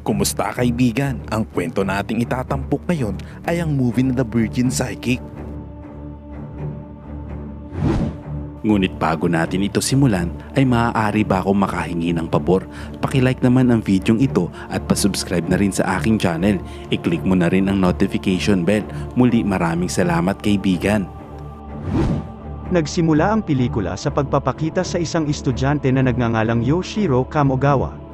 Kumusta kaibigan? Ang kwento nating itatampok ngayon ay ang movie na The Virgin Psychic. Ngunit bago natin ito simulan, ay maaari ba akong makahingi ng pabor? Pakilike naman ang videong ito at pasubscribe na rin sa aking channel. I-click mo na rin ang notification bell. Muli maraming salamat kaibigan. Nagsimula ang pelikula sa pagpapakita sa isang estudyante na nagngangalang Yoshiro Kamogawa.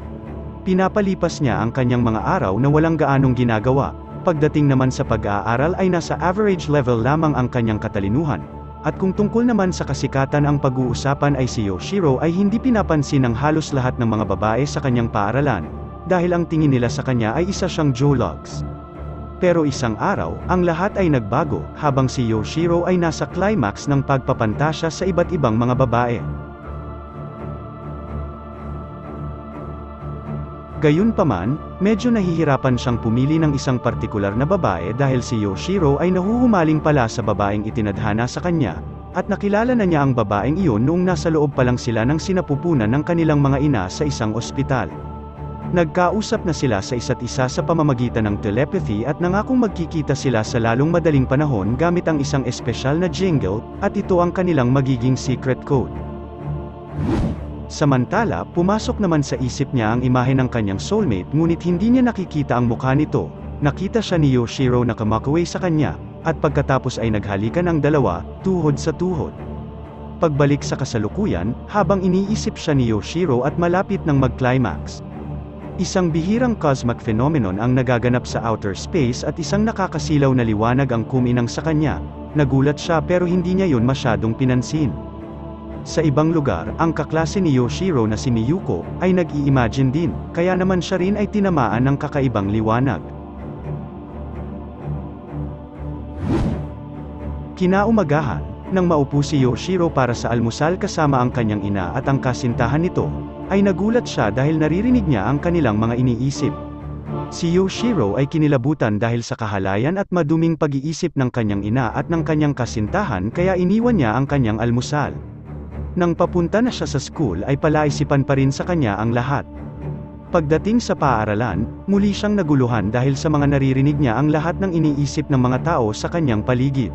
Pinapalipas niya ang kanyang mga araw na walang gaanong ginagawa. Pagdating naman sa pag-aaral ay nasa average level lamang ang kanyang katalinuhan. At kung tungkol naman sa kasikatan ang pag-uusapan ay si Yoshiro ay hindi pinapansin ng halos lahat ng mga babae sa kanyang paaralan, dahil ang tingin nila sa kanya ay isa siyang jologs. Pero isang araw, ang lahat ay nagbago, habang si Yoshiro ay nasa climax ng pagpapantasya sa iba't ibang mga babae. Gayunpaman, medyo nahihirapan siyang pumili ng isang partikular na babae dahil si Yoshiro ay nahuhumaling pala sa babaeng itinadhana sa kanya, at nakilala na niya ang babaeng iyon noong nasa loob pa lang sila ng sinapupunan ng kanilang mga ina sa isang ospital. Nagkausap na sila sa isa't isa sa pamamagitan ng telepathy at nangakong magkikita sila sa lalong madaling panahon gamit ang isang espesyal na jingle, at ito ang kanilang magiging secret code. Samantala, pumasok naman sa isip niya ang imahe ng kanyang soulmate ngunit hindi niya nakikita ang mukha nito. Nakita siya ni Yoshiro na kamakaway sa kanya, at pagkatapos ay naghalikan ang dalawa, tuhod sa tuhod. Pagbalik sa kasalukuyan, habang iniisip siya ni Yoshiro at malapit ng mag-climax. Isang bihirang cosmic phenomenon ang nagaganap sa outer space at isang nakakasilaw na liwanag ang kuminang sa kanya. Nagulat siya pero hindi niya yun masyadong pinansin. Sa ibang lugar, ang kaklase ni Yoshiro na si Miyuko, ay nag-i-imagine din, kaya naman siya rin ay tinamaan ng kakaibang liwanag. Kinaumagahan, nang maupo si Yoshiro para sa almusal kasama ang kanyang ina at ang kasintahan nito, ay nagulat siya dahil naririnig niya ang kanilang mga iniisip. Si Yoshiro ay kinilabutan dahil sa kahalayan at maduming pag-iisip ng kanyang ina at ng kanyang kasintahan kaya iniwan niya ang kanyang almusal. Nang papunta na siya sa school ay palaisipan pa rin sa kanya ang lahat. Pagdating sa paaralan, muli siyang naguluhan dahil sa mga naririnig niya ang lahat ng iniisip ng mga tao sa kanyang paligid.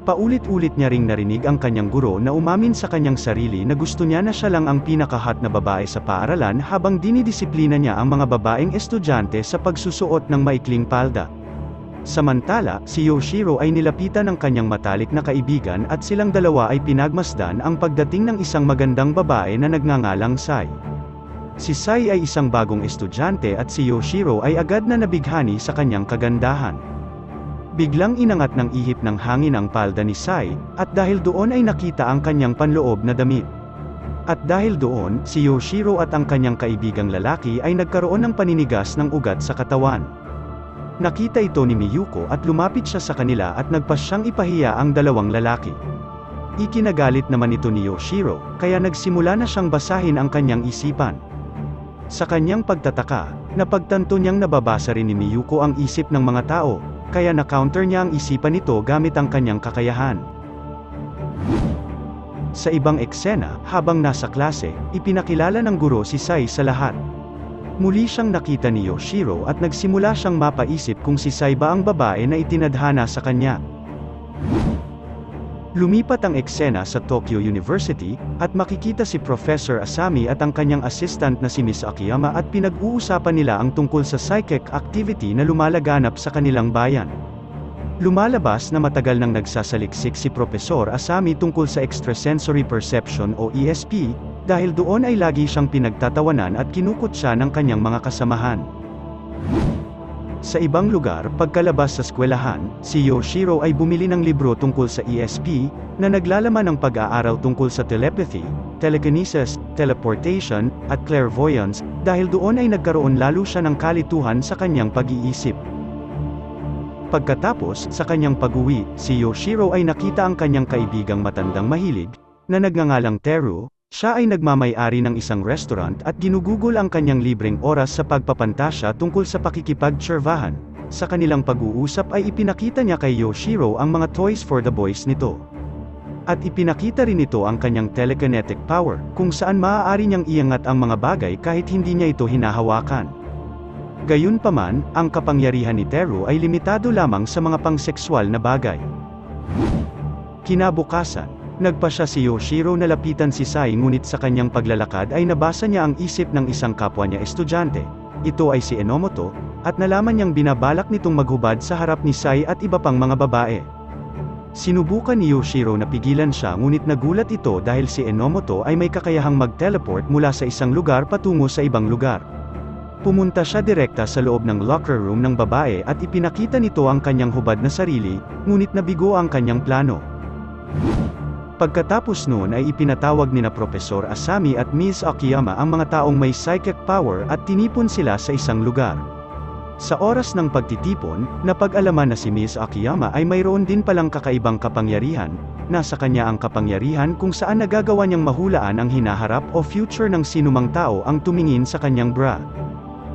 Paulit-ulit niya ring narinig ang kanyang guro na umamin sa kanyang sarili na gusto niya na siya lang ang pinaka-hot na babae sa paaralan habang dinidisiplina niya ang mga babaeng estudyante sa pagsusuot ng maikling palda. Samantala, si Yoshiro ay nilapitan ng kanyang matalik na kaibigan at silang dalawa ay pinagmasdan ang pagdating ng isang magandang babae na nagngangalang Sai. Si Sai ay isang bagong estudyante at si Yoshiro ay agad na nabighani sa kanyang kagandahan. Biglang inangat ng ihip ng hangin ang palda ni Sai, at dahil doon ay nakita ang kanyang panloob na damit. At dahil doon, si Yoshiro at ang kanyang kaibigang lalaki ay nagkaroon ng paninigas ng ugat sa katawan. Nakita ito ni Miyuko at lumapit siya sa kanila at nagpasyang ipahiya ang dalawang lalaki. Ikinagalit naman ito ni Yoshiro, kaya nagsimula na siyang basahin ang kanyang isipan. Sa kanyang pagtataka, napagtanto niyang nababasa rin ni Miyuko ang isip ng mga tao, kaya na-counter niya ang isipan nito gamit ang kanyang kakayahan. Sa ibang eksena, habang nasa klase, ipinakilala ng guro si Sai sa lahat. Muli siyang nakita ni Yoshiro at nagsimula siyang mapaisip kung si Sai ba ang babae na itinadhana sa kanya. Lumipat ang eksena sa Tokyo University, at makikita si Professor Asami at ang kanyang assistant na si Miss Akiyama at pinag-uusapan nila ang tungkol sa psychic activity na lumalaganap sa kanilang bayan. Lumalabas na matagal nang nagsasaliksik si Professor Asami tungkol sa extrasensory perception o ESP, dahil doon ay lagi siyang pinagtatawanan at kinukot siya ng kanyang mga kasamahan. Sa ibang lugar, pagkalabas sa eskwelahan, si Yoshiro ay bumili ng libro tungkol sa ESP, na naglalaman ng pag-aaral tungkol sa telepathy, telekinesis, teleportation, at clairvoyance, dahil doon ay nagkaroon lalo siya ng kalituhan sa kanyang pag-iisip. Pagkatapos, sa kanyang pag-uwi, si Yoshiro ay nakita ang kanyang kaibigang matandang mahilig, na nagngangalang Teru. Siya ay nagmamay-ari ng isang restaurant at ginugugol ang kanyang libreng oras sa pagpapantasya tungkol sa pakikipagtservahan. Sa kanilang pag-uusap ay ipinakita niya kay Yoshiro ang mga toys for the boys nito. At ipinakita rin ito ang kanyang telekinetic power, kung saan maaari niyang iangat ang mga bagay kahit hindi niya ito hinahawakan. Gayunpaman, ang kapangyarihan ni Teru ay limitado lamang sa mga pangsekswal na bagay. Kinabukasan, nagpa siya si Yoshiro na lapitan si Sai ngunit sa kanyang paglalakad ay nabasa niya ang isip ng isang kapwa niya estudyante. Ito ay si Enomoto, at nalaman niyang binabalak nitong maghubad sa harap ni Sai at iba pang mga babae. Sinubukan ni Yoshiro na pigilan siya ngunit nagulat ito dahil si Enomoto ay may kakayahang mag-teleport mula sa isang lugar patungo sa ibang lugar. Pumunta siya direkta sa loob ng locker room ng babae at ipinakita nito ang kanyang hubad na sarili, ngunit nabigo ang kanyang plano. Pagkatapos noon ay ipinatawag nina Profesor Asami at Ms. Akiyama ang mga taong may psychic power at tinipon sila sa isang lugar. Sa oras ng pagtitipon, napag-alaman na si Ms. Akiyama ay mayroon din palang kakaibang kapangyarihan, nasa kanya ang kapangyarihan kung saan nagagawa niyang mahulaan ang hinaharap o future ng sinumang tao ang tumingin sa kanyang bra.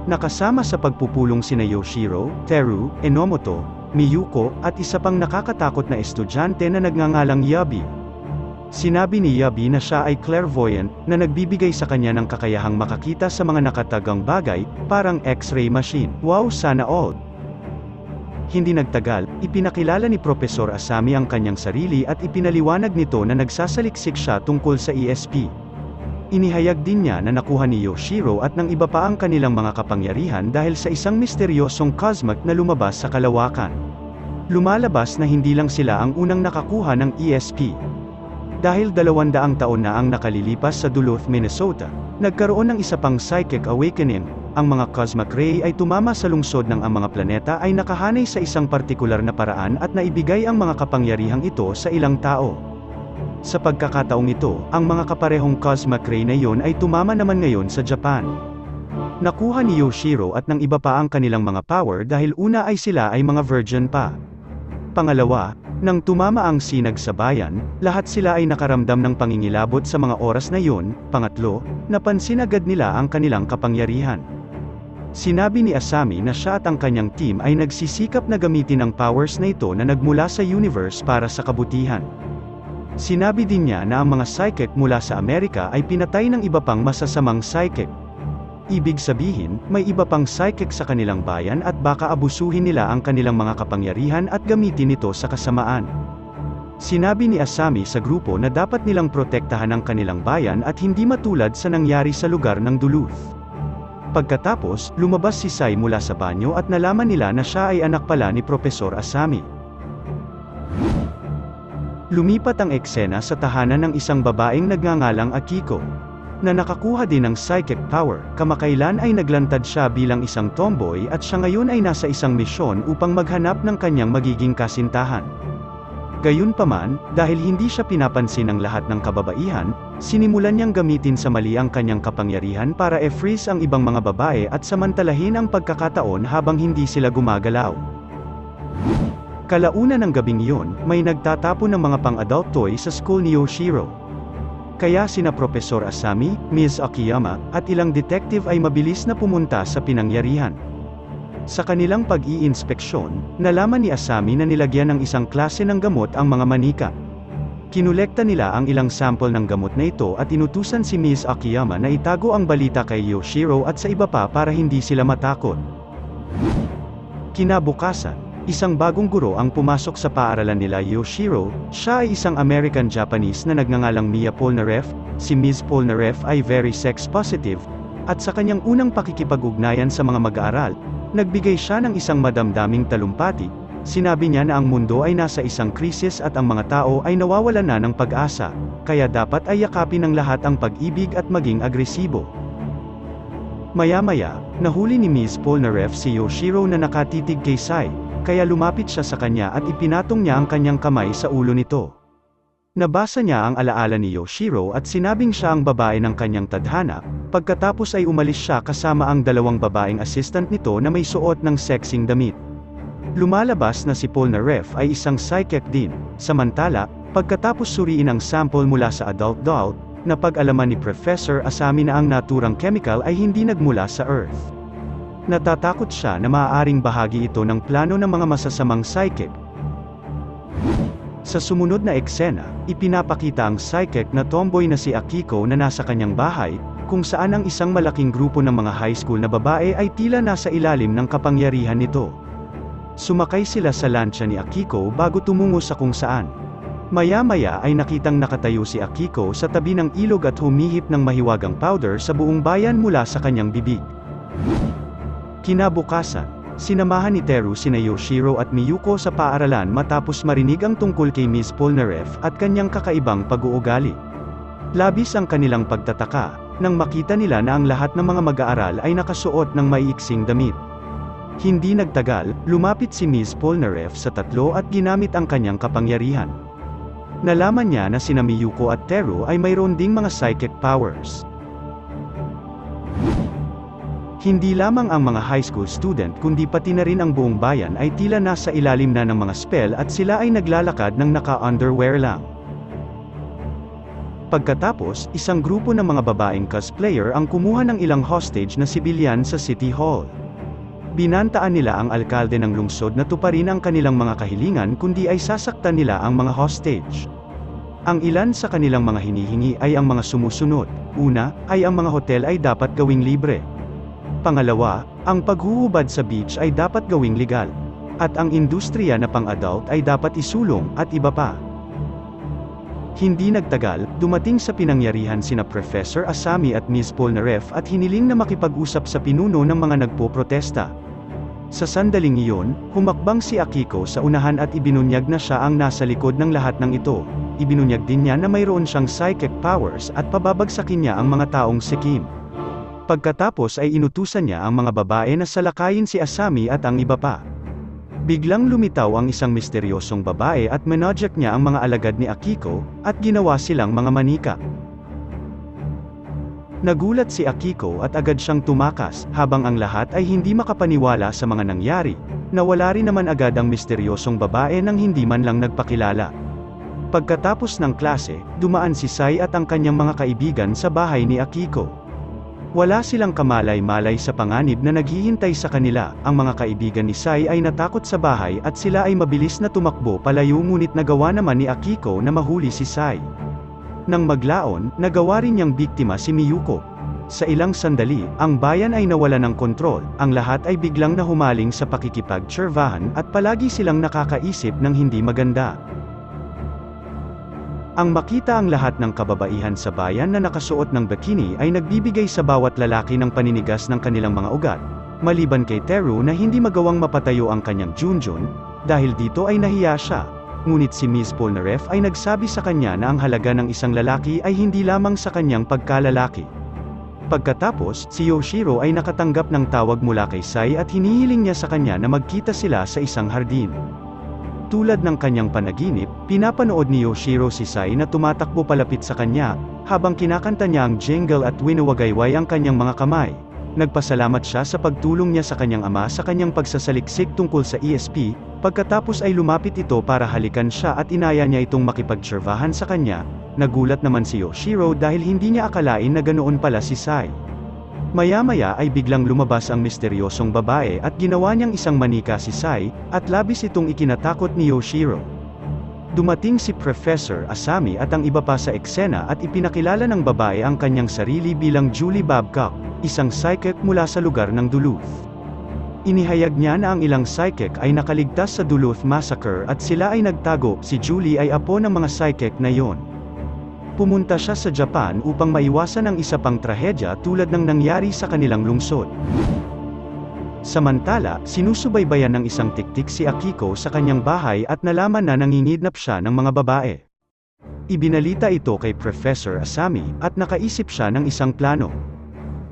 Nakasama sa pagpupulong sina Yoshiro, Teru, Enomoto, Miyuko, at isa pang nakakatakot na estudyante na nagngangalang Yabi. Sinabi ni Yabi na siya ay clairvoyant, na nagbibigay sa kanya ng kakayahang makakita sa mga nakatagang bagay, parang X-ray machine. Wow, sana all! Hindi nagtagal, ipinakilala ni Profesor Asami ang kanyang sarili at ipinaliwanag nito na nagsasaliksik siya tungkol sa ESP. Inihayag din niya na nakuha ni Yoshiro at ng iba pa ang kanilang mga kapangyarihan dahil sa isang misteryosong cosmic na lumabas sa kalawakan. Lumalabas na hindi lang sila ang unang nakakuha ng ESP. Dahil 200 taon na ang nakalilipas sa Duluth, Minnesota, nagkaroon ng isa pang psychic awakening. Ang mga cosmic ray ay tumama sa lungsod ng ang mga planeta ay nakahanay sa isang partikular na paraan at naibigay ang mga kapangyarihang ito sa ilang tao. Sa pagkakataong ito, ang mga kaparehong cosmic ray na iyon ay tumama naman ngayon sa Japan. Nakuha ni Yoshiro at ng iba pa ang kanilang mga power dahil una ay sila ay mga virgin pa. Pangalawa, nang tumama ang sinag sa bayan, lahat sila ay nakaramdam ng pangingilabot sa mga oras na iyon. Pangatlo, napansin agad nila ang kanilang kapangyarihan. Sinabi ni Asami na siya at ang kanyang team ay nagsisikap na gamitin ang powers na ito na nagmula sa universe para sa kabutihan. Sinabi din niya na ang mga psychic mula sa Amerika ay pinatay ng iba pang masasamang psychic. Ibig sabihin, may iba pang psychic sa kanilang bayan at baka abusuhin nila ang kanilang mga kapangyarihan at gamitin ito sa kasamaan. Sinabi ni Asami sa grupo na dapat nilang protektahan ang kanilang bayan at hindi matulad sa nangyari sa lugar ng Duluth. Pagkatapos, lumabas si Sai mula sa banyo at nalaman nila na siya ay anak pala ni Profesor Asami. Lumipat ang eksena sa tahanan ng isang babaeng nagngangalang Akiko, na nakakuha din ng psychic power. Kamakailan ay naglantad siya bilang isang tomboy at siya ngayon ay nasa isang misyon upang maghanap ng kanyang magiging kasintahan. Gayunpaman, dahil hindi siya pinapansin ng lahat ng kababaihan, sinimulan niyang gamitin sa mali ang kanyang kapangyarihan para e-freeze ang ibang mga babae at samantalahin ang pagkakataon habang hindi sila gumagalaw. Kalauna ng gabing iyon, may nagtatapon ng mga pang-adult toy sa school ni Yoshiro. Kaya sina Profesor Asami, Ms. Akiyama, at ilang detective ay mabilis na pumunta sa pinangyarihan. Sa kanilang pag-iinspeksyon, nalaman ni Asami na nilagyan ng isang klase ng gamot ang mga manika. Kinolekta nila ang ilang sample ng gamot na ito at inutusan si Ms. Akiyama na itago ang balita kay Yoshiro at sa iba pa para hindi sila matakot. Kinabukasan, isang bagong guro ang pumasok sa paaralan nila Yoshiro. Siya ay isang American-Japanese na nagngangalang Mia Polnareff. Si Ms. Polnareff ay very sex-positive, at sa kanyang unang pakikipag-ugnayan sa mga mag-aaral, nagbigay siya ng isang madamdaming talumpati. Sinabi niya na ang mundo ay nasa isang krisis at ang mga tao ay nawawalan na ng pag-asa, kaya dapat ay yakapin ng lahat ang pag-ibig at maging agresibo. Maya-maya, nahuli ni Ms. Polnareff si Yoshiro na nakatitig kay Sai, kaya lumapit siya sa kanya at ipinatong niya ang kanyang kamay sa ulo nito. Nabasa niya ang alaala ni Yoshiro at sinabing siya ang babae ng kanyang tadhana. Pagkatapos ay umalis siya kasama ang dalawang babaeng assistant nito na may suot ng sexing damit. Lumalabas na si Polnareff ay isang psychic din. Samantala, pagkatapos suriin ang sample mula sa adult doll, napag-alaman ni Professor Asami na ang naturang chemical ay hindi nagmula sa Earth. Natatakot siya na maaaring bahagi ito ng plano ng mga masasamang psychic. Sa sumunod na eksena, ipinapakita ang psychic na tomboy na si Akiko na nasa kanyang bahay, kung saan ang isang malaking grupo ng mga high school na babae ay tila nasa ilalim ng kapangyarihan nito. Sumakay sila sa lancha ni Akiko bago tumungo sa kung saan. Maya-maya ay nakitang nakatayo si Akiko sa tabi ng ilog at humihip ng mahiwagang powder sa buong bayan mula sa kanyang bibig. Kinabukasan, sinamahan ni Teru sina Yoshiro at Miyuko sa paaralan matapos marinig ang tungkol kay Ms. Polnareff at kanyang kakaibang pag-uugali. Labis ang kanilang pagtataka, nang makita nila na ang lahat ng mga mag-aaral ay nakasuot ng maiiksing damit. Hindi nagtagal, lumapit si Ms. Polnareff sa tatlo at ginamit ang kanyang kapangyarihan. Nalaman niya na sina Miyuko at Teru ay mayroon ding mga psychic powers. Hindi lamang ang mga high school student kundi pati na rin ang buong bayan ay tila nasa ilalim na ng mga spell at sila ay naglalakad ng naka-underwear lang. Pagkatapos, isang grupo ng mga babaeng cosplayer ang kumuha ng ilang hostage na sibilyan sa City Hall. Binantaan nila ang alkalde ng lungsod na tuparin ang kanilang mga kahilingan kundi ay sasaktan nila ang mga hostage. Ang ilan sa kanilang mga hinihingi ay ang mga sumusunod. Una, ay ang mga hotel ay dapat gawing libre. Pangalawa, ang paghuhubad sa beach ay dapat gawing legal. At ang industriya na pang-adult ay dapat isulong, at iba pa. Hindi nagtagal, dumating sa pinangyarihan sina Professor Asami at Ms. Polnareff at hiniling na makipag-usap sa pinuno ng mga nagpo-protesta. Sa sandaling iyon, humakbang si Akiko sa unahan at ibinunyag na siya ang nasa likod ng lahat ng ito. Ibinunyag din niya na mayroon siyang psychic powers at pababagsakin niya ang mga taong sikim. Pagkatapos ay inutusan niya ang mga babae na salakayin si Asami at ang iba pa. Biglang lumitaw ang isang misteryosong babae at minajak niya ang mga alagad ni Akiko, at ginawa silang mga manika. Nagulat si Akiko at agad siyang tumakas, habang ang lahat ay hindi makapaniwala sa mga nangyari. Nawala rin naman agad ang misteryosong babae nang hindi man lang nagpakilala. Pagkatapos ng klase, dumaan si Sai at ang kanyang mga kaibigan sa bahay ni Akiko. Wala silang kamalay-malay sa panganib na naghihintay sa kanila. Ang mga kaibigan ni Sai ay natakot sa bahay at sila ay mabilis na tumakbo palayo, ngunit nagawa naman ni Akiko na mahuli si Sai. Nang maglaon, nagawa rin niyang biktima si Miyuko. Sa ilang sandali, ang bayan ay nawala ng kontrol, ang lahat ay biglang nahumaling sa pakikipagtservahan at palagi silang nakakaisip ng hindi maganda. Ang makita ang lahat ng kababaihan sa bayan na nakasuot ng bikini ay nagbibigay sa bawat lalaki ng paninigas ng kanilang mga ugat, maliban kay Teru na hindi magawang mapatayo ang kanyang junjun, dahil dito ay nahiya siya. Ngunit si Ms. Polnareff ay nagsabi sa kanya na ang halaga ng isang lalaki ay hindi lamang sa kanyang pagkalalaki. Pagkatapos, si Yoshiro ay nakatanggap ng tawag mula kay Sai at hinihiling niya sa kanya na magkita sila sa isang hardin. Tulad ng kanyang panaginip, pinapanood ni Yoshiro si Sai na tumatakbo palapit sa kanya, habang kinakanta niya ang jingle at winuwagayway ang kanyang mga kamay. Nagpasalamat siya sa pagtulong niya sa kanyang ama sa kanyang pagsasaliksik tungkol sa ESP, pagkatapos ay lumapit ito para halikan siya at inaya niya itong makipagtservahan sa kanya. Nagulat naman si Yoshiro dahil hindi niya akalain na ganoon pala si Sai. Maya-maya ay biglang lumabas ang misteryosong babae at ginawa niyang isang manika si Sai, at labis itong ikinatakot ni Yoshiro. Dumating si Professor Asami at ang iba pa sa eksena at ipinakilala ng babae ang kanyang sarili bilang Julie Babcock, isang psychic mula sa lugar ng Duluth. Inihayag niya na ang ilang psychic ay nakaligtas sa Duluth Massacre at sila ay nagtago. Si Julie ay apo ng mga psychic na yon. Pumunta siya sa Japan upang maiwasan ang isa pang trahedya tulad ng nangyari sa kanilang lungsod. Samantala, sinusubaybayan ng isang tiktik si Akiko sa kanyang bahay at nalaman na nangingidnap siya ng mga babae. Ibinalita ito kay Professor Asami, at nakaisip siya ng isang plano.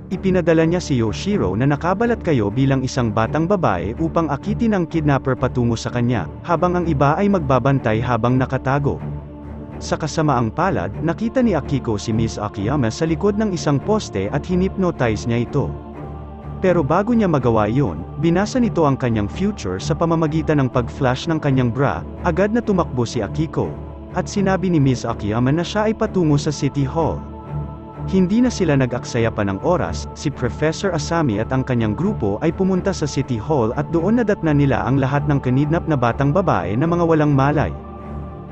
Ipinadala niya si Yoshiro na nakabalat kayo bilang isang batang babae upang akitin ang kidnapper patungo sa kanya, habang ang iba ay magbabantay habang nakatago. Sa kasamaang palad, nakita ni Akiko si Ms. Akiyama sa likod ng isang poste at hinipnotize niya ito. Pero bago niya magawa iyon, binasa nito ang kanyang future sa pamamagitan ng pag-flash ng kanyang bra. Agad na tumakbo si Akiko, at sinabi ni Ms. Akiyama na siya ay patungo sa City Hall. Hindi na sila nag-aksaya pa ng oras, si Professor Asami at ang kanyang grupo ay pumunta sa City Hall at doon nadatnan nila ang lahat ng kinidnap na batang babae na mga walang malay.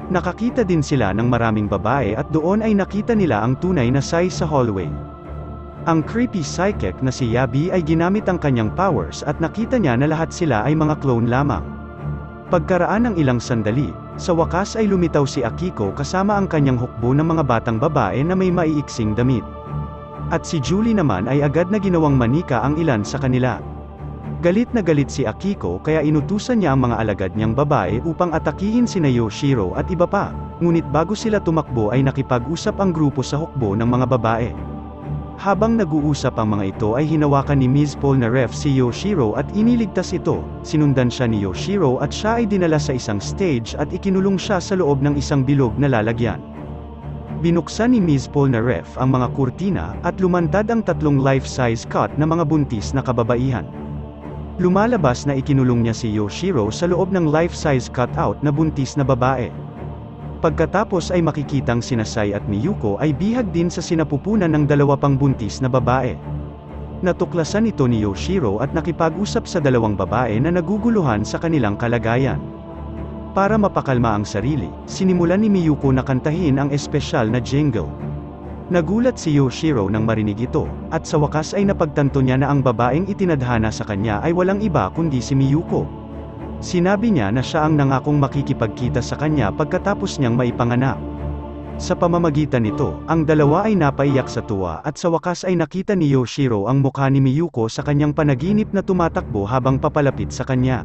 Nakakita din sila ng maraming babae at doon ay nakita nila ang tunay na Sai sa hallway. Ang creepy psychic na si Yabi ay ginamit ang kanyang powers at nakita niya na lahat sila ay mga clone lamang. Pagkaraan ng ilang sandali, sa wakas ay lumitaw si Akiko kasama ang kanyang hukbo ng mga batang babae na may maiiksing damit. At si Julie naman ay agad na ginawang manika ang ilan sa kanila. Galit na galit si Akiko kaya inutusan niya ang mga alagad niyang babae upang atakihin sina Yoshiro at iba pa, ngunit bago sila tumakbo ay nakipag-usap ang grupo sa hukbo ng mga babae. Habang nag-uusap ang mga ito ay hinawakan ni Ms. Polnareff si Yoshiro at iniligtas ito, sinundan siya ni Yoshiro at siya ay dinala sa isang stage at ikinulong siya sa loob ng isang bilog na lalagyan. Binuksan ni Ms. Polnareff ang mga kurtina at lumantad ang 3 life-size cut na mga buntis na kababaihan. Lumalabas na ikinulong niya si Yoshiro sa loob ng life-size cutout na buntis na babae. Pagkatapos ay makikitang sina Sai at Miyuko ay bihag din sa sinapupunan ng 2 pang buntis na babae. Natuklasan ito ni Yoshiro at nakipag-usap sa 2 babae na naguguluhan sa kanilang kalagayan. Para mapakalma ang sarili, sinimulan ni Miyuko na kantahin ang espesyal na jingle. Nagulat si Yoshiro nang marinig ito, at sa wakas ay napagtanto niya na ang babaeng itinadhana sa kanya ay walang iba kundi si Miyuko. Sinabi niya na siya ang nangakong makikipagkita sa kanya pagkatapos niyang maipanganak. Sa pamamagitan nito, ang dalawa ay napaiyak sa tuwa at sa wakas ay nakita ni Yoshiro ang mukha ni Miyuko sa kanyang panaginip na tumatakbo habang papalapit sa kanya.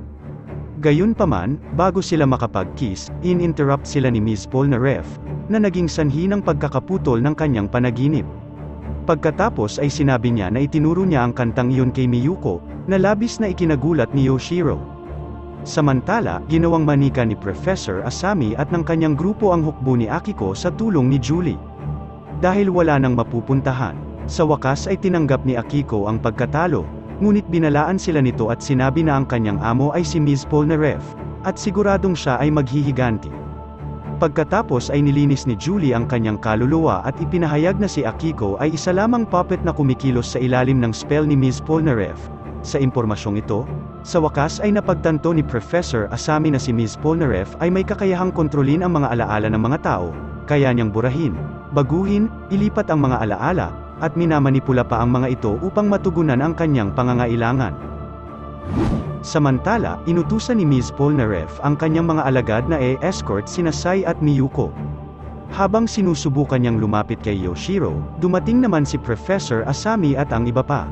Gayunpaman, bago sila makapag-kiss, in-interrupt sila ni Ms. Polnareff, na naging sanhi ng pagkakaputol ng kanyang panaginip. Pagkatapos ay sinabi niya na itinuro niya ang kantang iyon kay Miyuko, na labis na ikinagulat ni Yoshiro. Samantala, ginawang manika ni Professor Asami at ng kanyang grupo ang hukbo ni Akiko sa tulong ni Julie. Dahil wala nang mapupuntahan, sa wakas ay tinanggap ni Akiko ang pagkatalo, ngunit binalaan sila nito at sinabi na ang kanyang amo ay si Ms. Polnareff, at siguradong siya ay maghihiganti. Pagkatapos ay nilinis ni Julie ang kanyang kaluluwa at ipinahayag na si Akiko ay isa lamang puppet na kumikilos sa ilalim ng spell ni Ms. Polnareff. Sa impormasyong ito, sa wakas ay napagtanto ni Professor Asami na si Ms. Polnareff ay may kakayahang kontrolin ang mga alaala ng mga tao, kaya niyang burahin, baguhin, ilipat ang mga alaala, at minamanipula pa ang mga ito upang matugunan ang kanyang pangangailangan. Samantala, inutusan ni Ms. Polnareff ang kanyang mga alagad na e-escort sina Sai at Miyuko. Habang sinusubukan niyang lumapit kay Yoshiro, dumating naman si Professor Asami at ang iba pa.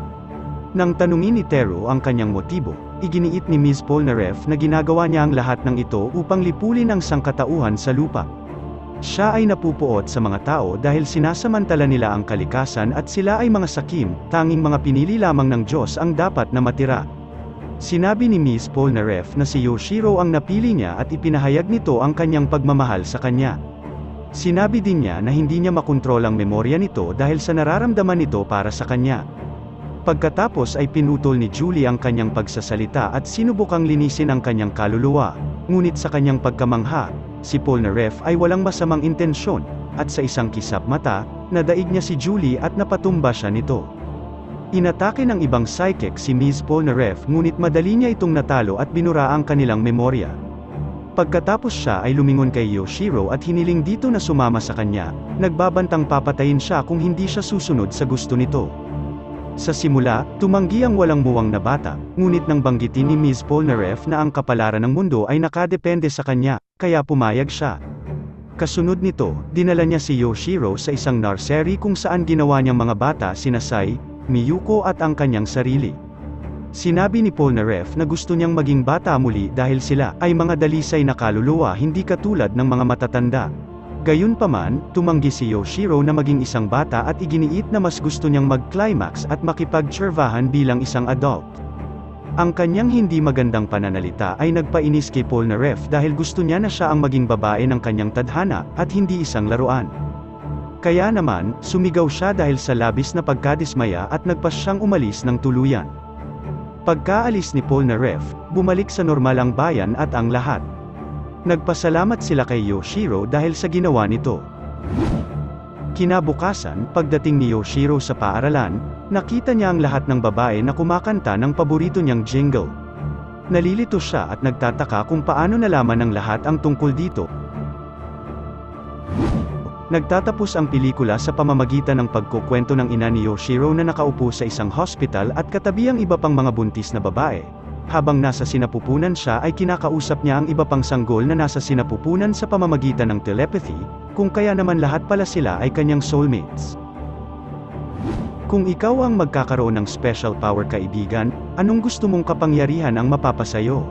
Nang tanungin ni Teru ang kanyang motibo, iginiit ni Ms. Polnareff na ginagawa niya ang lahat ng ito upang lipulin ang sangkatauhan sa lupa. Siya ay napupuot sa mga tao dahil sinasamantala nila ang kalikasan at sila ay mga sakim, tanging mga pinili lamang ng Diyos ang dapat na matira. Sinabi ni Ms. Polnareff na si Yoshiro ang napili niya at ipinahayag nito ang kanyang pagmamahal sa kanya. Sinabi din niya na hindi niya makontrol ang memorya nito dahil sa nararamdaman nito para sa kanya. Pagkatapos ay pinutol ni Julie ang kanyang pagsasalita at sinubukang linisin ang kanyang kaluluwa, ngunit sa kanyang pagkamangha, si Polnareff ay walang masamang intensyon, at sa isang kisap mata, nadaig niya si Julie at napatumba siya nito. Inatake ng ibang psychic si Ms. Polnareff ngunit madali niya itong natalo at binura ang kanilang memorya. Pagkatapos siya ay lumingon kay Yoshiro at hiniling dito na sumama sa kanya, nagbabantang papatayin siya kung hindi siya susunod sa gusto nito. Sa simula, tumanggi ang walang muwang na bata, ngunit nang banggitin ni Ms. Polnareff na ang kapalaran ng mundo ay nakadepende sa kanya, kaya pumayag siya. Kasunod nito, dinala niya si Yoshiro sa isang nursery kung saan ginawa niyang mga bata sina Sai, Miyuko at ang kanyang sarili. Sinabi ni Polnareff na gusto niyang maging bata muli dahil sila ay mga dalisay na kaluluwa hindi katulad ng mga matatanda. Gayunpaman, tumanggi si Yoshiro na maging isang bata at iginiit na mas gusto niyang mag-climax at makipag-tservahan bilang isang adult. Ang kanyang hindi magandang pananalita ay nagpainis kay Polnareff dahil gusto niya na siya ang maging babae ng kanyang tadhana, at hindi isang laruan. Kaya naman, sumigaw siya dahil sa labis na pagkadismaya at nagpasyang umalis ng tuluyan. Pagkaalis ni Polnareff, bumalik sa normal ang bayan at ang lahat. Nagpasalamat sila kay Yoshiro dahil sa ginawa nito. Kinabukasan, pagdating ni Yoshiro sa paaralan, nakita niya ang lahat ng babae na kumakanta ng paborito niyang jingle. Nalilito siya at nagtataka kung paano nalaman ng lahat ang tungkol dito. Nagtatapos ang pelikula sa pamamagitan ng pagkukwento ng ina ni Yoshiro na nakaupo sa isang hospital at katabi ang iba pang mga buntis na babae. Habang nasa sinapupunan siya ay kinakausap niya ang iba pang sanggol na nasa sinapupunan sa pamamagitan ng telepathy, kung kaya naman lahat pala sila ay kanyang soulmates. Kung ikaw ang magkakaroon ng special power kaibigan, anong gusto mong kapangyarihan ang mapapasayo?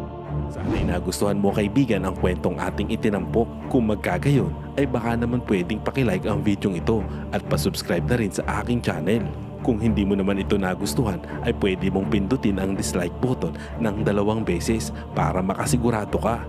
Sana'y nagustuhan mo kaibigan ang kwentong ating itinampok. Kung magkagayon, ay baka naman pwedeng pakilike ang video ito at pasubscribe na rin sa aking channel. Kung hindi mo naman ito nagustuhan, ay pwede mong pindutin ang dislike button ng 2 beses para makasigurado ka.